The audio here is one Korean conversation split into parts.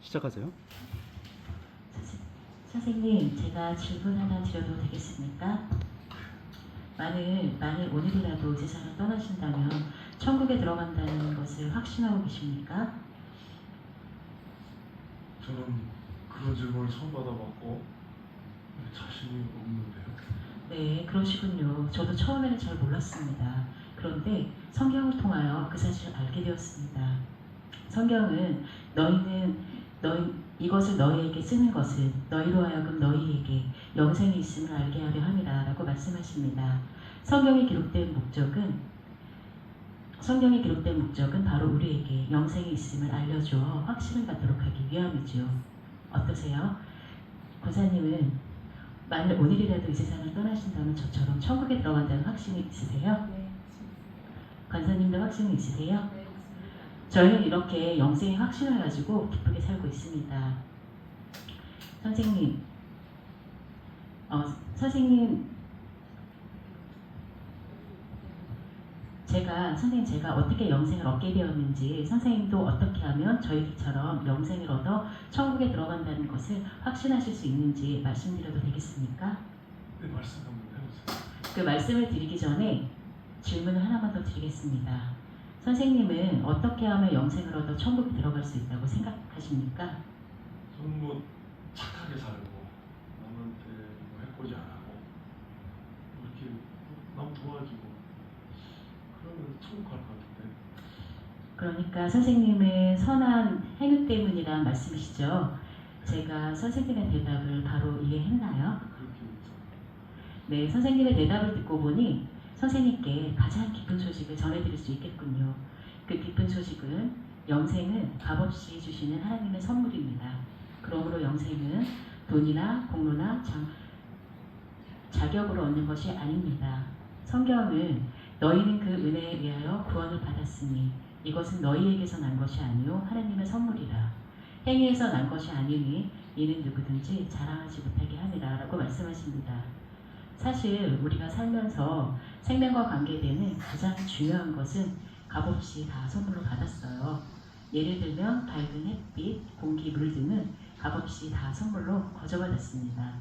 시작하세요. 선생님, 제가 질문 하나 드려도 되겠습니까? 만일 오늘이라도 세상을 떠나신다면 천국에 들어간다는 것을 확신하고 계십니까? 저는 그런 질문을 처음 받아봤고 자신이 없는데요. 네, 그러시군요. 저도 처음에는 잘 몰랐습니다. 그런데 성경을 통하여 그 사실을 알게 되었습니다. 성경은 이것을 너희에게 쓰는 것은 너희로 하여금 너희에게 영생이 있음을 알게 하려 함이라 라고 말씀하십니다. 성경에 기록된 목적은 바로 우리에게 영생이 있음을 알려주어 확신을 갖도록 하기 위함이죠. 어떠세요? 권사님은 만일 오늘이라도 이 세상을 떠나신다면 저처럼 천국에 들어간다는 확신이 있으세요? 네, 권사님도 확신이 있으세요? 네, 저희는 이렇게 영생의 확신을 가지고 기쁘게 살고 있습니다. 선생님, 제가 어떻게 영생을 얻게 되었는지, 선생님도 어떻게 하면 저희처럼 영생을 얻어 천국에 들어간다는 것을 확신하실 수 있는지 말씀드려도 되겠습니까? 네, 말씀 한번 해보세요. 그 말씀을 드리기 전에 질문을 하나만 더 드리겠습니다. 선생님은 어떻게 하면 영생을 얻어 천국에 들어갈 수 있다고 생각하십니까? 저는 뭐 착하게 살고 남한테 뭐 해코지 안 하고 이렇게 남 도와주고 그러면 천국 갈 것 같은데. 그러니까 선생님의 선한 행위 때문이란 말씀이시죠? 제가 선생님의 대답을 바로 이해했나요? 그렇게 해서 네, 선생님의 대답을 듣고 보니 선생님께 가장 기쁜 소식을 전해드릴 수 있겠군요. 그 기쁜 소식은 영생은 값없이 주시는 하나님의 선물입니다. 그러므로 영생은 돈이나 공로나 자격으로 얻는 것이 아닙니다. 성경은 너희는 그 은혜에 의하여 구원을 받았으니 이것은 너희에게서 난 것이 아니요 하나님의 선물이라. 행위에서 난 것이 아니니 이는 누구든지 자랑하지 못하게 함이라 라고 말씀하십니다. 사실 우리가 살면서 생명과 관계되는 가장 중요한 것은 값없이 다 선물로 받았어요. 예를 들면 밝은 햇빛, 공기, 물 등은 값없이 다 선물로 거저받았습니다.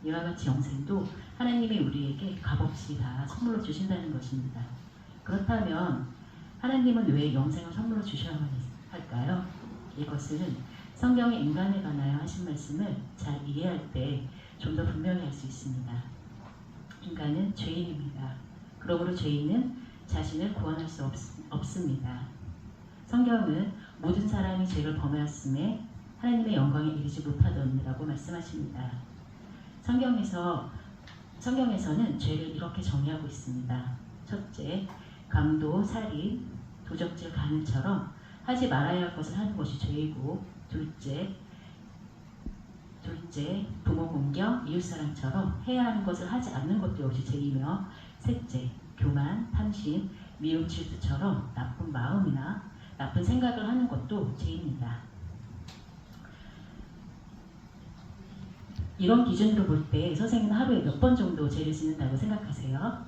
이와 같이 영생도 하나님이 우리에게 값없이 다 선물로 주신다는 것입니다. 그렇다면 하나님은 왜 영생을 선물로 주셔야만 할까요? 이것은 성경의 인간에 관하여 하신 말씀을 잘 이해할 때 좀 더 분명히 할 수 있습니다. 인간은 죄인입니다. 그러므로 죄인은 자신을 구원할 수 없습니다. 성경은 모든 사람이 죄를 범하였음에 하나님의 영광에 이르지 못하더니라고 말씀하십니다. 성경에서는 죄를 이렇게 정의하고 있습니다. 첫째, 강도, 살인, 도적질, 간음처럼 하지 말아야 할 것을 하는 것이 죄이고, 둘째, 부모 공격, 이웃사랑처럼 해야 하는 것을 하지 않는 것도 역시 죄이며, 셋째, 교만, 탐심, 미움, 질투처럼 나쁜 마음이나 나쁜 생각을 하는 것도 죄입니다. 이런 기준으로 볼 때 선생님은 하루에 몇 번 정도 죄를 짓는다고 생각하세요?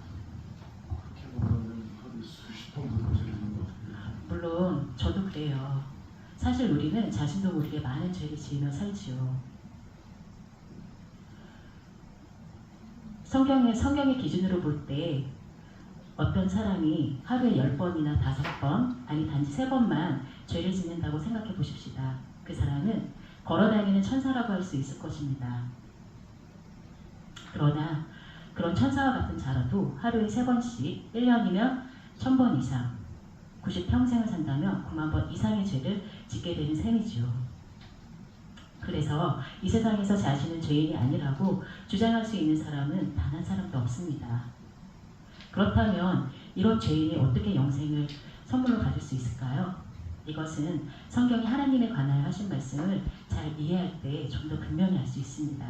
그렇게 보면 하루에 수십 번 정도 죄를 짓는 것 같은데. 물론 저도 그래요. 사실 우리는 자신도 모르게 많은 죄를 지으며 살지요. 성경의 기준으로 볼 때 어떤 사람이 하루에 10번이나 5번, 아니 단지 3번만 죄를 짓는다고 생각해 보십시다. 그 사람은 걸어다니는 천사라고 할 수 있을 것입니다. 그러나 그런 천사와 같은 자라도 하루에 3번씩 1년이면 1000번 이상 90평생을 산다면 9만 번 이상의 죄를 짓게 되는 셈이죠. 그래서 이 세상에서 자신은 죄인이 아니라고 주장할 수 있는 사람은 단 한 사람도 없습니다. 그렇다면 이런 죄인이 어떻게 영생을 선물로 받을 수 있을까요? 이것은 성경이 하나님에 관하여 하신 말씀을 잘 이해할 때 좀 더 분명히 알 수 있습니다.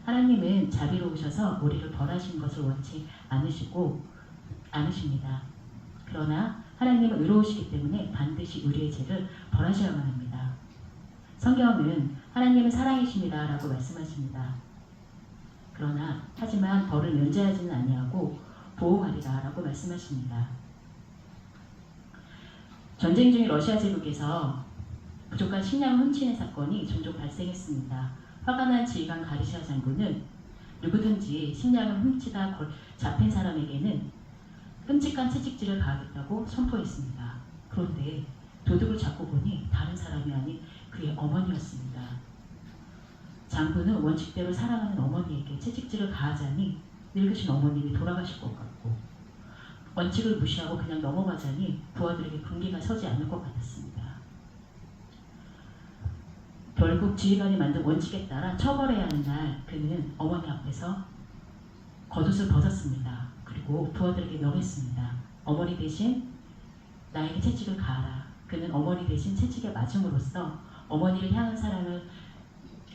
하나님은 자비로우셔서 우리를 벌하신 것을 원치 않으십니다. 그러나 하나님은 의로우시기 때문에 반드시 우리의 죄를 벌하셔야만 합니다. 성경은 하나님은 사랑이십니다 라고 말씀하십니다. 하지만 벌을 면제하지는 아니하고 보호하리라 라고 말씀하십니다. 전쟁 중인 러시아 제국에서 부족한 식량을 훔치는 사건이 종종 발생했습니다. 화가 난 지휘관 가리샤 장군은 누구든지 식량을 훔치다 잡힌 사람에게는 끔찍한 채찍질을 가하겠다고 선포했습니다. 그런데 도둑을 잡고 보니 다른 사람이 아닌 그의 어머니였습니다. 장군은 원칙대로 사랑하는 어머니에게 채찍질을 가하자니 늙으신 어머님이 돌아가실 것 같고, 원칙을 무시하고 그냥 넘어가자니 부하들에게 군기가 서지 않을 것 같았습니다. 결국 지휘관이 만든 원칙에 따라 처벌해야 하는 날, 그는 어머니 앞에서 겉옷을 벗었습니다. 그리고 부하들에게 명했습니다. 어머니 대신 나에게 채찍을 가하라. 그는 어머니 대신 채찍에 맞음으로써 어머니를 향한 사랑을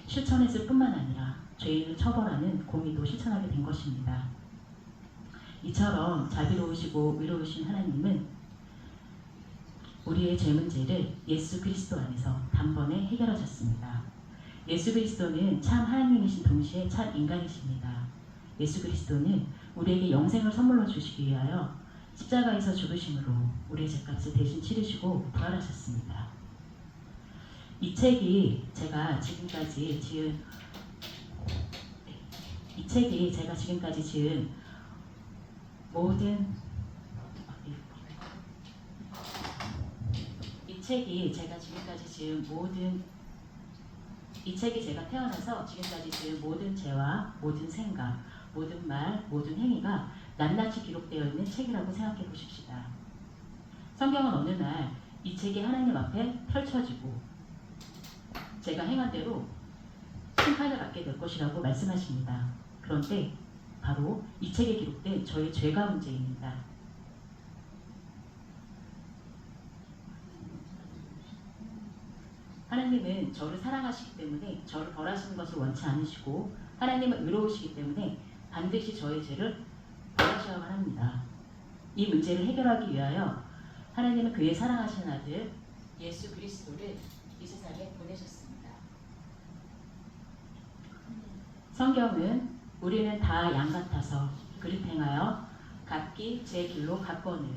실천했을 뿐만 아니라 죄인을 처벌하는 공의도 실천하게 된 것입니다. 이처럼 자비로우시고 의로우신 하나님은 우리의 죄 문제를 예수 그리스도 안에서 단번에 해결하셨습니다. 예수 그리스도는 참 하나님이신 동시에 참 인간이십니다. 예수 그리스도는 우리에게 영생을 선물로 주시기 위하여 십자가에서 죽으심으로 우리의 죄값을 대신 치르시고 부활하셨습니다. 이 책이 제가 지금까지 지은 모든 이 책이 제가 태어나서 지금까지 지은 모든 죄와 모든 생각, 모든 말, 모든 행위가 낱낱이 기록되어 있는 책이라고 생각해 보십시다. 성경은 어느 날 이 책이 하나님 앞에 펼쳐지고 제가 행한 대로 심판을 받게 될 것이라고 말씀하십니다. 그런데 바로 이 책에 기록된 저의 죄가 문제입니다. 하나님은 저를 사랑하시기 때문에 저를 벌하시는 것을 원치 않으시고, 하나님은 의로우시기 때문에 반드시 저의 죄를 벌하셔야만 합니다. 이 문제를 해결하기 위하여 하나님은 그의 사랑하신 아들 예수 그리스도를 이 세상에 보내셨습니다. 성경은 우리는 다 양 같아서 그릇 행하여 각기 제 길로 갔거늘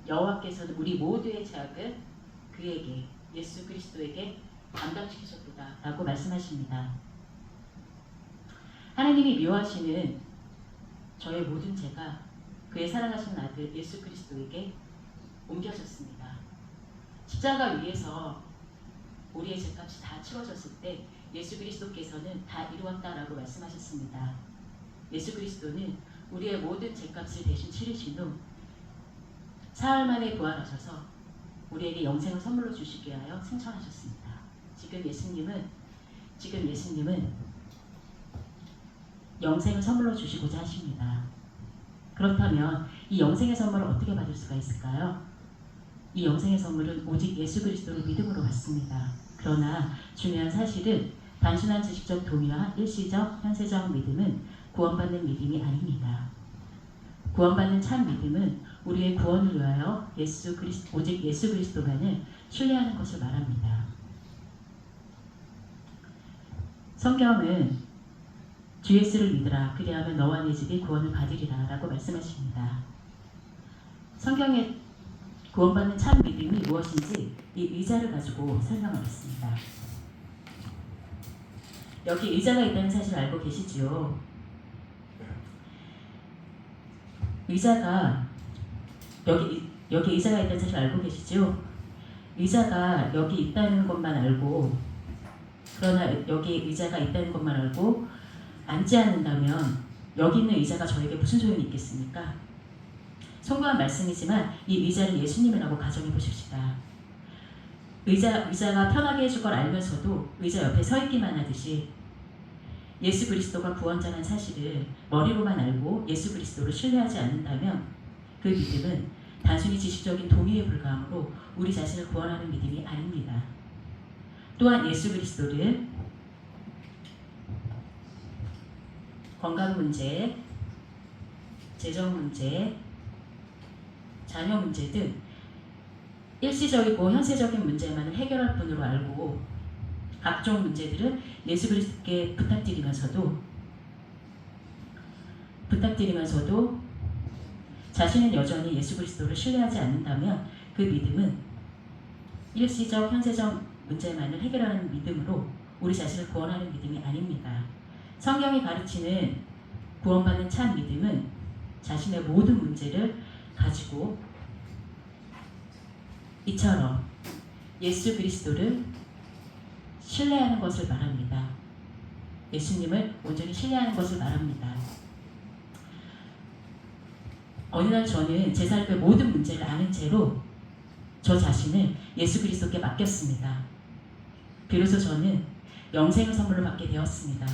여호와께서는 우리 모두의 죄악을 그에게, 예수 그리스도에게 담당시키셨도다 라고 말씀하십니다. 하나님이 미워하시는 저의 모든 죄가 그의 사랑하신 아들 예수 그리스도에게 옮겨졌습니다. 십자가 위에서 우리의 죄값이 다 치러졌을 때 예수 그리스도께서는 다 이루었다라고 말씀하셨습니다. 예수 그리스도는 우리의 모든 죄값을 대신 치르신 후 사흘 만에 부활하셔서 우리에게 영생을 선물로 주시기 위하여 승천하셨습니다. 지금 예수님은 영생을 선물로 주시고자 하십니다. 그렇다면 이 영생의 선물을 어떻게 받을 수가 있을까요? 이 영생의 선물은 오직 예수 그리스도를 믿음으로 받습니다. 그러나 중요한 사실은 단순한 지식적 동의와 일시적, 현세적 믿음은 구원받는 믿음이 아닙니다. 구원받는 참 믿음은 우리의 구원을 위하여 오직 예수 그리스도만을 신뢰하는 것을 말합니다. 성경은 주 예수를 믿으라 그리하면 너와 네 집이 구원을 받으리라 라고 말씀하십니다. 성경에 구원받는 참 믿음이 무엇인지 이 의자를 가지고 설명하겠습니다. 여기 의자가 있다는 사실을 알고 계시지요? 의자가 여기 의자가 있다는 사실을 알고 계시죠? 의자가 여기 있다는 것만 알고, 그러나 여기 의자가 있다는 것만 알고 앉지 않는다면 여기 있는 의자가 저에게 무슨 소용이 있겠습니까? 송구한 말씀이지만 이 의자를 예수님이라고 가정해 보십시다. 의자가 편하게 해줄 걸 알면서도 의자 옆에 서 있기만 하듯이 예수 그리스도가 구원자라는 사실을 머리로만 알고 예수 그리스도를 신뢰하지 않는다면 그 믿음은 단순히 지식적인 동의에 불과하므로 우리 자신을 구원하는 믿음이 아닙니다. 또한 예수 그리스도를 건강 문제, 재정 문제, 자녀 문제 등 일시적이고 현세적인 문제만을 해결할 뿐으로 알고 각종 문제들은 예수 그리스도께 부탁드리면서도 자신은 여전히 예수 그리스도를 신뢰하지 않는다면 그 믿음은 일시적, 현세적 문제만을 해결하는 믿음으로 우리 자신을 구원하는 믿음이 아닙니다. 성경이 가르치는 구원받는 참 믿음은 자신의 모든 문제를 가지고 이처럼 예수 그리스도를 신뢰하는 것을 말합니다. 예수님을 온전히 신뢰하는 것을 말합니다. 어느 날 저는 제 삶의 모든 문제를 아는 채로 저 자신을 예수 그리스도께 맡겼습니다. 비로소 저는 영생의 선물을 받게 되었습니다.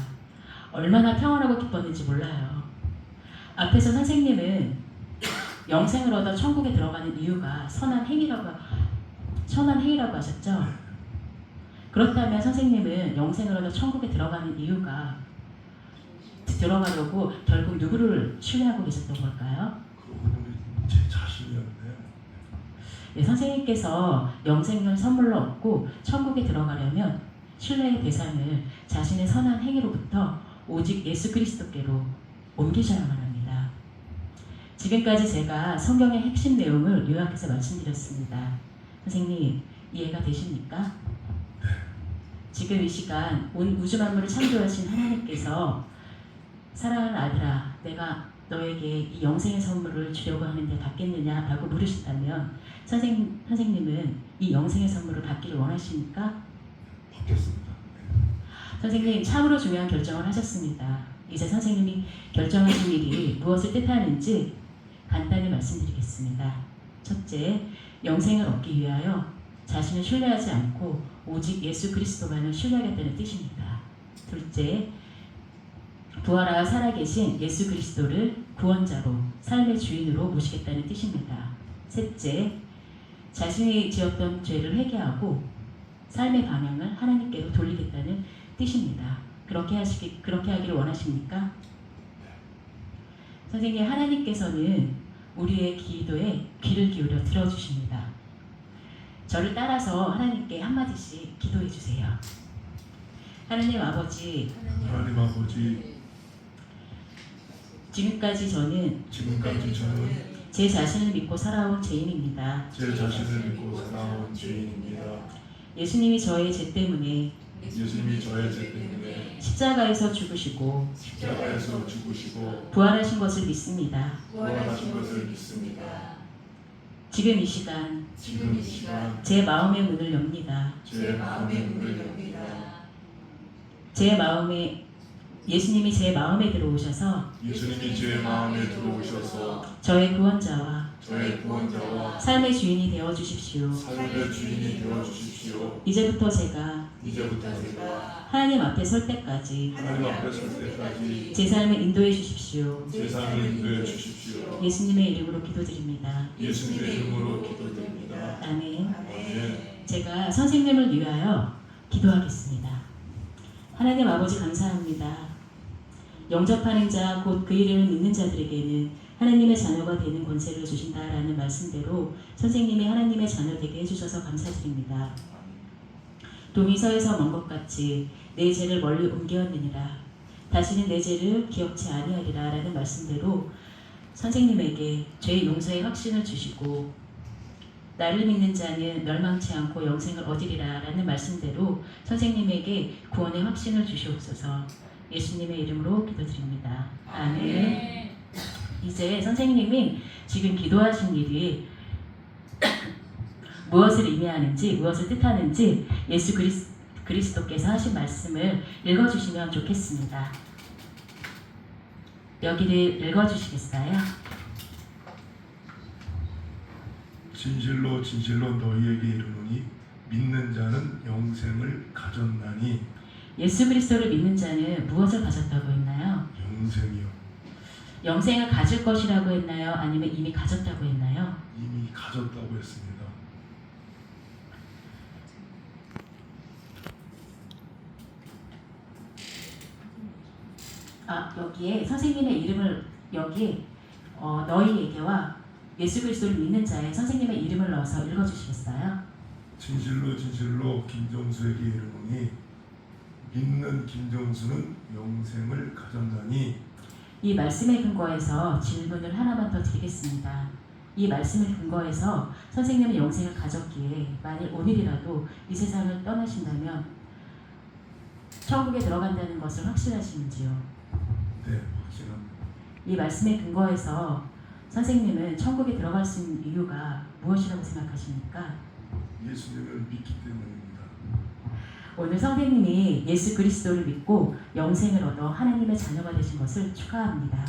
얼마나 평안하고 기뻤는지 몰라요. 앞에서 선생님은 영생을 얻어 천국에 들어가는 이유가 선한 행위라고 하셨죠. 그렇다면 선생님은 영생을 얻어 천국에 들어가는 이유가 들어가려고 결국 누구를 신뢰하고 계셨던 걸까요? 그러고 보니 제 자신이었네요. 네, 선생님께서 영생을 선물로 얻고 천국에 들어가려면 신뢰의 대상을 자신의 선한 행위로부터 오직 예수 그리스도께로 옮기셔야만 합니다. 지금까지 제가 성경의 핵심 내용을 요약해서 말씀드렸습니다. 선생님, 이해가 되십니까? 지금 이 시간 온 우주 만물을 창조하신 하나님께서 사랑하는 아들아, 내가 너에게 이 영생의 선물을 주려고 하는데 받겠느냐라고 물으신다면 선생님은 이 영생의 선물을 받기를 원하십니까? 받겠습니다. 선생님, 참으로 중요한 결정을 하셨습니다. 이제 선생님이 결정하신 일이 무엇을 뜻하는지 간단히 말씀드리겠습니다. 첫째, 영생을 얻기 위하여 자신을 신뢰하지 않고 오직 예수 그리스도만을 신뢰하겠다는 뜻입니다. 둘째, 부활하여 살아계신 예수 그리스도를 구원자로 삶의 주인으로 모시겠다는 뜻입니다. 셋째, 자신이 지었던 죄를 회개하고 삶의 방향을 하나님께로 돌리겠다는 뜻입니다. 그렇게 하기를 원하십니까? 선생님, 하나님께서는 우리의 기도에 귀를 기울여 들어주십니다. 저를 따라서 하나님께 한마디씩 기도해 주세요. 하나님 아버지, 지금까지 저는 제 자신을 믿고 살아온 죄인입니다. 예수님이 저의 죄 때문에 십자가에서 죽으시고 부활하신 것을 믿습니다. 지금 이 시간 제 마음의 문을 엽니다. 제 마음에 예수님이 제 마음에 들어오셔서 저의 구원자와 삶의 주인이 되어 주십시오. 이제부터 제가 하나님 앞에 설 때까지 제 삶을 인도해 주십시오. 예수님의 이름으로 기도드립니다. 아멘. 제가 선생님을 위하여 기도하겠습니다. 하나님 아버지, 감사합니다. 영접하는 자, 곧 그 이름을 믿는 자들에게는 하나님의 자녀가 되는 권세를 주신다라는 말씀대로 선생님이 하나님의 자녀 되게 해주셔서 감사드립니다. 동이서에서 먼 것 같이 내 죄를 멀리 옮겼느니라. 다시는 내 죄를 기억치 아니하리라 라는 말씀대로 선생님에게 죄의 용서의 확신을 주시고 나를 믿는 자는 멸망치 않고 영생을 얻으리라 라는 말씀대로 선생님에게 구원의 확신을 주시옵소서. 예수님의 이름으로 기도드립니다. 아멘. 이제 선생님이 지금 기도하신 일이 무엇을 의미하는지, 무엇을 뜻하는지 예수 그리스도께서 하신 말씀을 읽어주시면 좋겠습니다. 여기를 읽어주시겠어요? 진실로 진실로 너희에게 이르노니 믿는 자는 영생을 가졌나니. 예수 그리스도를 믿는 자는 무엇을 가졌다고 했나요? 영생이요. 영생을 가질 것이라고 했나요? 아니면 이미 가졌다고 했나요? 이미 가졌다고 했습니다. 여기에 선생님의 이름을 너희에게와 예수 그리스도를 믿는 자의 선생님의 이름을 넣어서 읽어주시겠어요? 진실로 진실로 김정수에게 이르노니 믿는 김정수는 영생을 가졌나니. 이 말씀에 근거해서 질문을 하나만 더 드리겠습니다. 이 말씀을 근거해서 선생님은 영생을 가졌기에 만일 오늘이라도 이 세상을 떠나신다면 천국에 들어간다는 것을 확신하시는지요? 네, 확실합니다. 이 말씀에 근거해서 선생님은 천국에 들어갈 수 있는 이유가 무엇이라고 생각하십니까? 예수님을 믿기 때문입니다. 오늘 선생님이 예수 그리스도를 믿고 영생을 얻어 하나님의 자녀가 되신 것을 축하합니다.